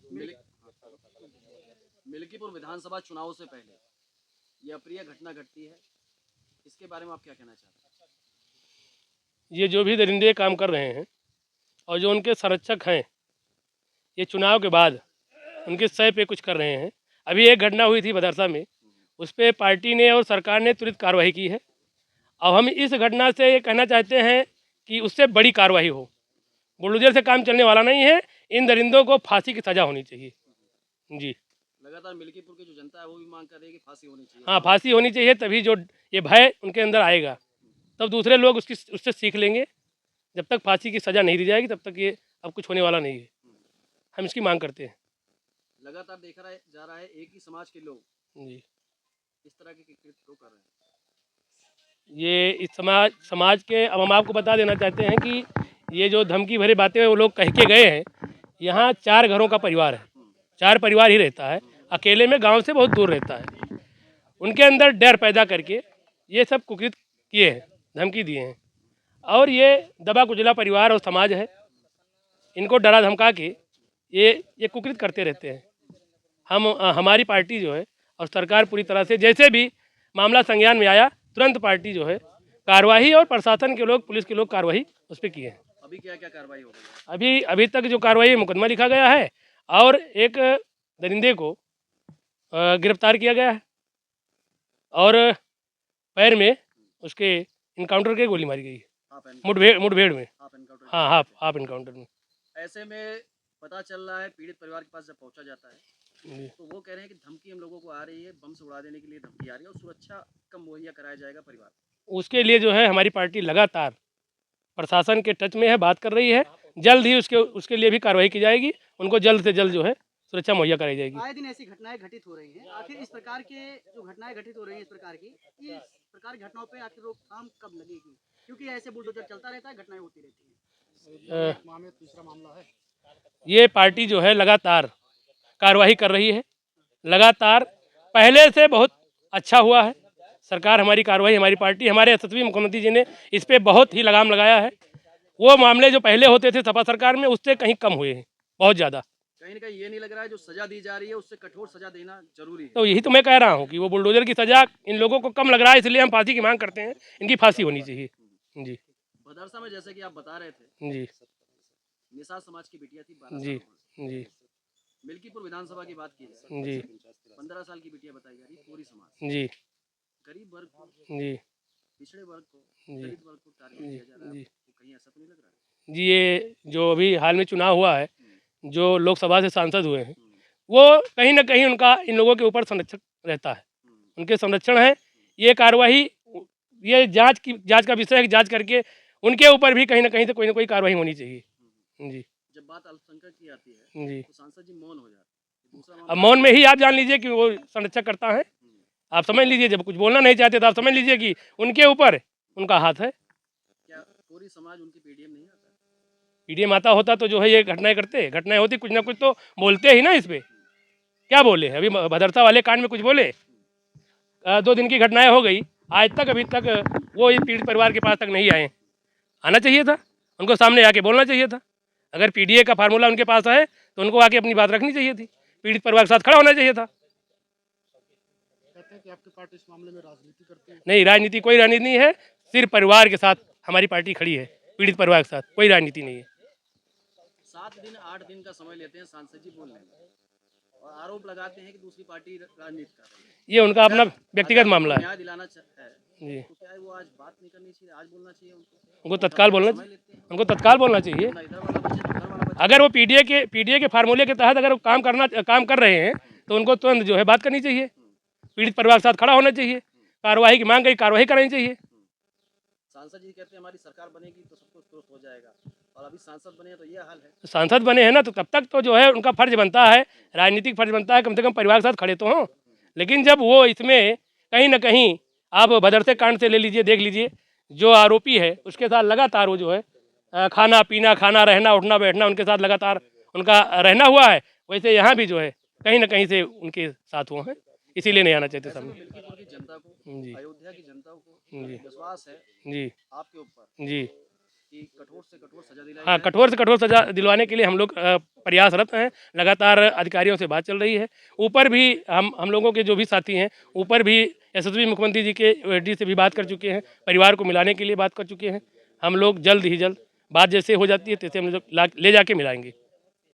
मिल- मिल्कीपुर विधानसभा चुनाव से पहले ये अप्रिय घटना घटती है, इसके बारे में आप क्या कहना चाहते हैं? ये जो भी दरिंदे काम कर रहे हैं और जो उनके संरक्षक हैं, ये चुनाव के बाद उनके सह पे कुछ कर रहे हैं। अभी एक घटना हुई थी बदरसा में, उस पर पार्टी ने और सरकार ने तुरंत कार्रवाई की है। अब हम इस घटना से ये कहना चाहते हैं कि उससे बड़ी कार्रवाई हो। बुलडोजर से काम चलने वाला नहीं है। इन दरिंदों को फांसी की सज़ा होनी चाहिए। जी लगातार मिल्कीपुर की जो जनता है वो भी मांग कर रही है कि फांसी होनी चाहिए। हाँ, फांसी होनी चाहिए, तभी जो ये भय उनके अंदर आएगा, तब दूसरे लोग उससे सीख लेंगे। जब तक फांसी की सज़ा नहीं दी जाएगी तब तक ये अब कुछ होने वाला नहीं है। हम इसकी मांग करते हैं। लगातार देखा जा रहा है एक ही समाज के लोग जी, इस तरह के कृत्य क्यों कर रहे हैं? ये इस समाज के, अब हम आपको बता देना चाहते हैं कि ये जो धमकी भरी बातें वो लोग कह के गए हैं। यहाँ 4 घरों का परिवार है, 4 परिवार ही रहता है, अकेले में गांव से बहुत दूर रहता है। उनके अंदर डर पैदा करके ये सब कुकृत किए हैं, धमकी दिए हैं। और ये दबा कुचला परिवार और समाज है, इनको डरा धमका के ये कुकृत करते रहते हैं। हमारी पार्टी जो है और सरकार पूरी तरह से, जैसे भी मामला संज्ञान में आया, तुरंत पार्टी जो है कार्रवाई, और प्रशासन के लोग, पुलिस के लोग कार्रवाई उस पर किए हैं। अभी क्या क्या कार्रवाई हो गई है? अभी तक जो कार्रवाई है, मुकदमा लिखा गया है और एक दरिंदे को गिरफ्तार किया गया है, और पैर में उसके इनकाउंटर के गोली मारी गई है, मुठभेड़ में। Half encounter. हाँ, हाफ इनकाउंटर में। ऐसे में पता चल रहा है पीड़ित परिवार के पास जब पहुंचा जाता है जी। तो वो कह रहे हैं कि धमकी हम लोगों को आ रही है, बम से उड़ा देने के लिए धमकी आ रही है और सुरक्षा कम मुहैया कराया जाएगा परिवार को। उसके लिए जो है हमारी पार्टी लगातार प्रशासन के टच में है, बात कर रही है। जल्द ही उसके लिए भी कार्रवाई की जाएगी। उनको जल्द से जल्द जो है सुरक्षा मुहैया कराई जाएगी। आए दिन ऐसी घटनाएं घटित हो रही हैं, आखिर इस प्रकार के जो घटनाएं घटित हो रही हैं इस प्रकार की घटनाओं पे आखिर रोकथाम कब लगेगी? क्योंकि ऐसे बुलडोजर चलता रहता है, घटनाएं होती रहती हैं। तीसरा मामला है, ये पार्टी जो है लगातार कार्रवाई कर रही है, लगातार पहले से बहुत अच्छा हुआ है। सरकार, हमारी कार्रवाई, हमारी पार्टी, हमारे यशस्वी मुख्यमंत्री जी ने इस पर बहुत ही लगाम लगाया है। वो मामले जो पहले होते थे सपा सरकार में, उससे कहीं कम हुए हैं, बहुत ज़्यादा। कहीं ना कहीं ये नहीं लग रहा है जो सजा दी जा रही है उससे कठोर सजा देना जरूरी है? तो यही तो मैं कह रहा हूँ कि वो बुलडोजर की सजा इन लोगों को कम लग रहा है, इसलिए हम फांसी की मांग करते हैं। इनकी फांसी होनी चाहिए। जी भदरसा में जैसे कि आप बता रहे थे, जी निषाद समाज की बिटिया थी 12 जी साल जी मिल्कीपुर विधानसभा की बात की जाए, जी 15 साल की बिटिया बताई जा रही, पूरी समाज, जी गरीब वर्ग को, जी पिछड़े वर्ग को, जी दलित वर्ग को टारगेट जी किया जा रहा है, जी तो कहीं ऐसा तो नहीं लग रहा है? जी ये जो अभी हाल में चुनाव हुआ है, जो लोकसभा से सांसद हुए हैं, वो कहीं ना कहीं उनका इन लोगों के ऊपर संरक्षण रहता है, उनके संरक्षण है। ये कार्रवाई, ये जांच का विषय है कि जांच करके उनके ऊपर भी कहीं ना कोई कार्रवाई होनी चाहिए। जी जब बात अल्पसंख्यक की आती है जी तो सांसद जी मौन हो जाते हैं। दूसरा अब मामला, मौन में ही आप जान लीजिए कि वो संरक्षक करता है। आप समझ लीजिए, जब कुछ बोलना नहीं चाहते तो आप समझ लीजिए कि उनके ऊपर उनका हाथ है। क्या पूरी समाज उनकी पीडीएम नहीं आता? पीडीएम आता होता तो जो है ये घटनाएं करते, घटनाएं होती, कुछ ना कुछ तो बोलते ही ना इस पे। क्या बोले? अभी भदरसा वाले कांड में कुछ बोले? 2 दिन की घटनाएं हो गई, आज तक अभी तक वो इस पीड़ित परिवार के पास तक नहीं आए। आना चाहिए था, उनको सामने आके बोलना चाहिए था। अगर पीडीए का फार्मूला उनके पास है तो उनको आके अपनी बात रखनी चाहिए थी, पीड़ित परिवार के साथ खड़ा होना चाहिए था। कहते हैं कि आपकी पार्टी इस मामले में राजनीति करती है। नहीं, राजनीति, कोई राजनीति नहीं है। सिर्फ परिवार के साथ हमारी पार्टी खड़ी है, पीड़ित परिवार के साथ कोई राजनीति नहीं है। 7 दिन 8 दिन का समय लेते हैं सांसद जी बोलने में और आरोप लगाते हैं कि दूसरी पार्टी राजनीति कर रही है। ये उनका अपना व्यक्तिगत मामला है। न्याय दिलाना है जी, तो क्या वो आज बात नहीं करनी चाहिए, आज बोलना चाहिए उनको? उनको तत्काल बोलना चाहिए। ना इधर वाला बचे ना उधर वाला बचे। अगर वो पीडीए के फार्मूले के तहत अगर वो काम कर रहे हैं तो उनको तुरंत जो है बात करनी चाहिए, पीड़ित परिवार के साथ खड़ा होना चाहिए, कार्रवाई की मांग गई, कार्रवाई करनी चाहिए। सांसद जी कहते हैं हमारी सरकार बनेगी तो सब कुछ दुरुस्त हो जाएगा, और अभी सांसद बने हैं तो ये हाल है। तो सांसद बने हैं ना, तो तब तक तो जो है उनका फर्ज बनता है, राजनीतिक फर्ज बनता है, कम से कम परिवार के साथ खड़े तो हों। लेकिन जब वो इसमें कहीं ना कहीं, आप भदरसे कांड से ले लीजिए, देख लीजिए, जो आरोपी है उसके साथ लगातार वो जो है खाना पीना, खाना रहना, उठना बैठना, उनके साथ लगातार उनका रहना हुआ है। वैसे यहाँ भी जो है कहीं ना कहीं से उनके साथ हुए हैं, इसीलिए नहीं आना चाहते सामने। मिल्कीपुर की जनता को, जी अयोध्या की जनता को जी विश्वास है जी आपके ऊपर जी कि कठोर से कठोर सजा दिलाई हाँ, जाए। कठोर से कठोर सजा दिलवाने के लिए हम लोग प्रयासरत हैं। लगातार अधिकारियों से बात चल रही है। ऊपर भी हम लोगों के जो भी साथी हैं, ऊपर भी यशस्वी मुख्यमंत्री जी के ओएसडी से भी बात कर चुके हैं, परिवार को मिलाने के लिए बात कर चुके हैं। हम लोग जल्द ही जल्द बात जैसे हो जाती है तैसे हम लोग ले जाके मिलाएंगे।